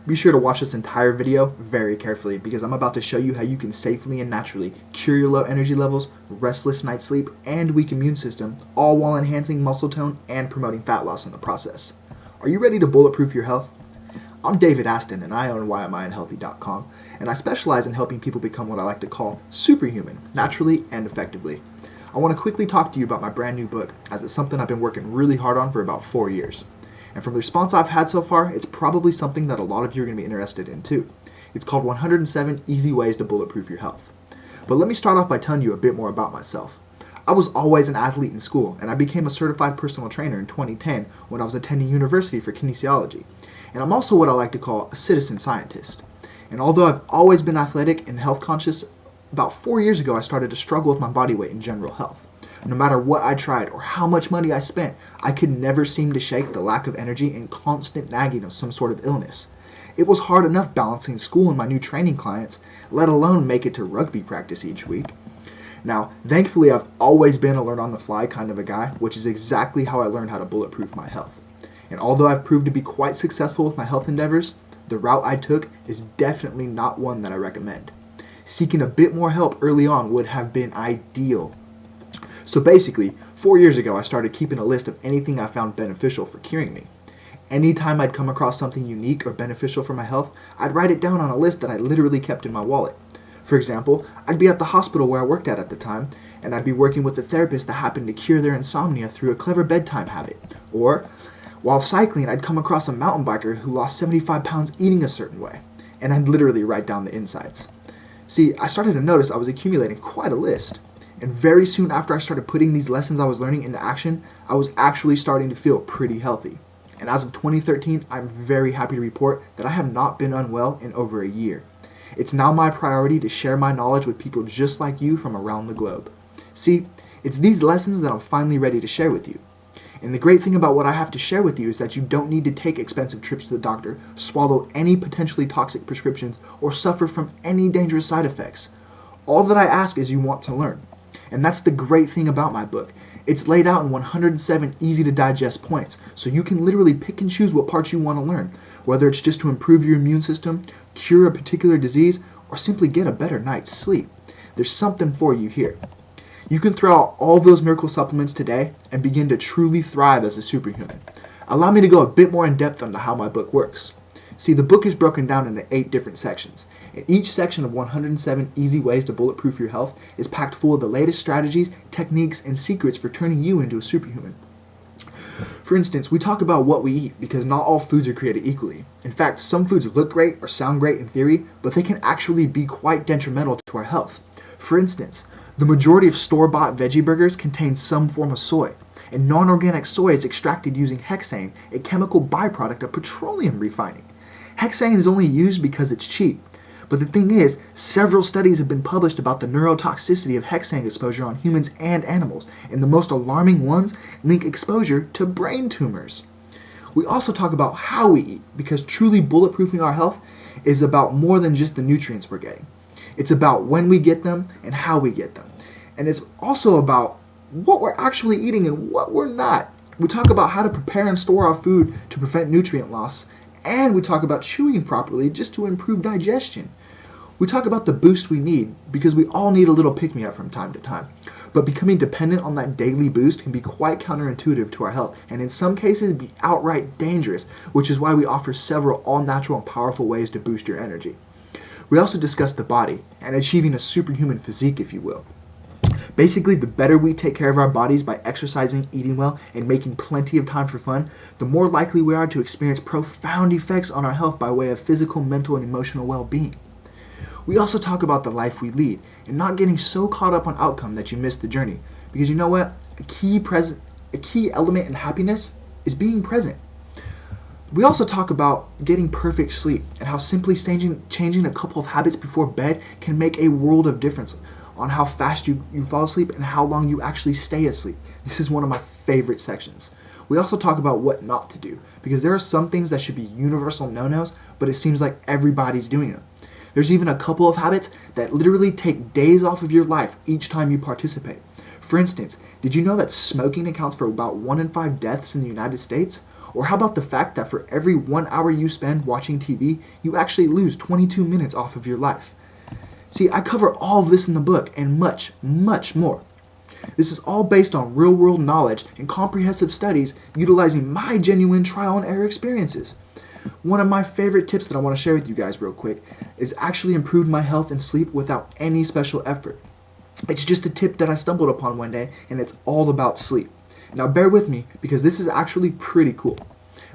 Be sure to watch this entire video very carefully because I'm about to show you how you can safely and naturally cure your low energy levels, restless night sleep, and weak immune system, all while enhancing muscle tone and promoting fat loss in the process. Are you ready to bulletproof your health? I'm David Aston and I own WHYAMI and I specialize in helping people become what I like to call superhuman, naturally and effectively. I want to quickly talk to you about my brand new book as it's something I've been working really hard on for about 4 years. And from the response I've had so far, it's probably something that a lot of you are going to be interested in too. It's called 107 Easy Ways to Bulletproof Your Health. But let me start off by telling you a bit more about myself. I was always an athlete in school, and I became a certified personal trainer in 2010 when I was attending university for kinesiology. And I'm also what I like to call a citizen scientist. And although I've always been athletic and health conscious, about 4 years ago I started to struggle with my body weight and general health. No matter what I tried or how much money I spent, I could never seem to shake the lack of energy and constant nagging of some sort of illness. It was hard enough balancing school and my new training clients, let alone make it to rugby practice each week. Now, thankfully I've always been a learn on the fly kind of a guy, which is exactly how I learned how to bulletproof my health. And although I've proved to be quite successful with my health endeavors, the route I took is definitely not one that I recommend. Seeking a bit more help early on would have been ideal. So basically, 4 years ago I started keeping a list of anything I found beneficial for curing me. Anytime I'd come across something unique or beneficial for my health, I'd write it down on a list that I literally kept in my wallet. For example, I'd be at the hospital where I worked at the time, and I'd be working with a therapist that happened to cure their insomnia through a clever bedtime habit. Or, while cycling, I'd come across a mountain biker who lost 75 pounds eating a certain way, and I'd literally write down the insights. See, I started to notice I was accumulating quite a list. And very soon after I started putting these lessons I was learning into action, I was actually starting to feel pretty healthy. And as of 2013, I'm very happy to report that I have not been unwell in over a year. It's now my priority to share my knowledge with people just like you from around the globe. See, it's these lessons that I'm finally ready to share with you. And the great thing about what I have to share with you is that you don't need to take expensive trips to the doctor, swallow any potentially toxic prescriptions, or suffer from any dangerous side effects. All that I ask is you want to learn. And that's the great thing about my book. It's laid out in 107 easy to digest points, so you can literally pick and choose what parts you want to learn, whether it's just to improve your immune system, cure a particular disease, or simply get a better night's sleep. There's something for you here. You can throw out all those miracle supplements today and begin to truly thrive as a superhuman. Allow me to go a bit more in depth into how my book works. See, the book is broken down into 8 different sections. And each section of 107 Easy Ways to Bulletproof Your Health is packed full of the latest strategies, techniques, and secrets for turning you into a superhuman. For instance, we talk about what we eat because not all foods are created equally. In fact, some foods look great or sound great in theory, but they can actually be quite detrimental to our health. For instance, the majority of store-bought veggie burgers contain some form of soy, and non-organic soy is extracted using hexane, a chemical byproduct of petroleum refining. Hexane is only used because it's cheap. But the thing is, several studies have been published about the neurotoxicity of hexane exposure on humans and animals, and the most alarming ones link exposure to brain tumors. We also talk about how we eat, because truly bulletproofing our health is about more than just the nutrients we're getting. It's about when we get them and how we get them. And it's also about what we're actually eating and what we're not. We talk about how to prepare and store our food to prevent nutrient loss, and we talk about chewing properly just to improve digestion. We talk about the boost we need because we all need a little pick-me-up from time to time. But becoming dependent on that daily boost can be quite counterintuitive to our health and in some cases be outright dangerous, which is why we offer several all-natural and powerful ways to boost your energy. We also discuss the body and achieving a superhuman physique, if you will. Basically, the better we take care of our bodies by exercising, eating well, and making plenty of time for fun, the more likely we are to experience profound effects on our health by way of physical, mental, and emotional well-being. We also talk about the life we lead and not getting so caught up on outcome that you miss the journey. Because you know what? A key element in happiness is being present. We also talk about getting perfect sleep and how simply changing a couple of habits before bed can make a world of difference on how fast you fall asleep and how long you actually stay asleep. This is one of my favorite sections. We also talk about what not to do because there are some things that should be universal no-nos, but it seems like everybody's doing them. There's even a couple of habits that literally take days off of your life each time you participate. For instance, did you know that smoking accounts for about 1 in 5 deaths in the United States? Or how about the fact that for every 1 hour you spend watching TV, you actually lose 22 minutes off of your life? See, I cover all of this in the book and much, much more. This is all based on real-world knowledge and comprehensive studies utilizing my genuine trial and error experiences. One of my favorite tips that I want to share with you guys real quick is actually improved my health and sleep without any special effort. It's just a tip that I stumbled upon one day, and it's all about sleep. Now bear with me, because this is actually pretty cool.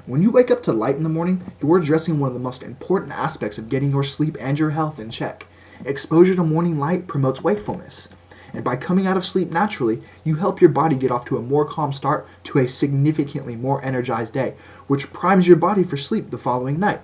When you wake up to light in the morning, you're addressing one of the most important aspects of getting your sleep and your health in check. Exposure to morning light promotes wakefulness. And by coming out of sleep naturally, you help your body get off to a more calm start to a significantly more energized day, which primes your body for sleep the following night.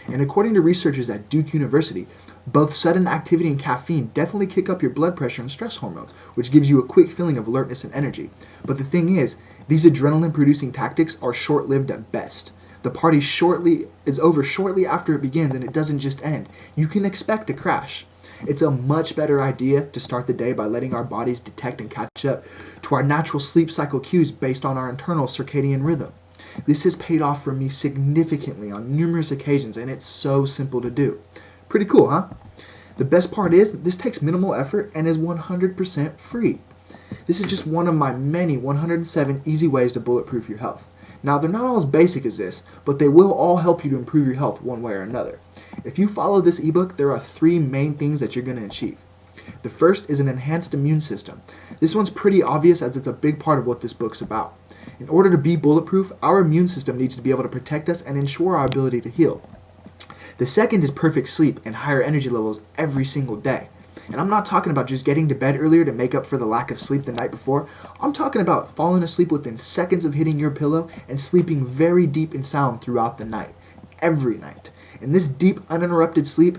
And according to researchers at Duke University, both sudden activity and caffeine definitely kick up your blood pressure and stress hormones, which gives you a quick feeling of alertness and energy. But the thing is, these adrenaline-producing tactics are short-lived at best. The party is over shortly after it begins, and it doesn't just end. You can expect a crash. It's a much better idea to start the day by letting our bodies detect and catch up to our natural sleep cycle cues based on our internal circadian rhythm. This has paid off for me significantly on numerous occasions, and it's so simple to do. Pretty cool, huh? The best part is that this takes minimal effort and is 100% free. This is just one of my many 107 easy ways to bulletproof your health. Now, they're not all as basic as this, but they will all help you to improve your health one way or another. If you follow this ebook, there are 3 main things that you're going to achieve. The first is an enhanced immune system. This one's pretty obvious as it's a big part of what this book's about. In order to be bulletproof, our immune system needs to be able to protect us and ensure our ability to heal. The second is perfect sleep and higher energy levels every single day. And I'm not talking about just getting to bed earlier to make up for the lack of sleep the night before. I'm talking about falling asleep within seconds of hitting your pillow and sleeping very deep and sound throughout the night, every night. And this deep, uninterrupted sleep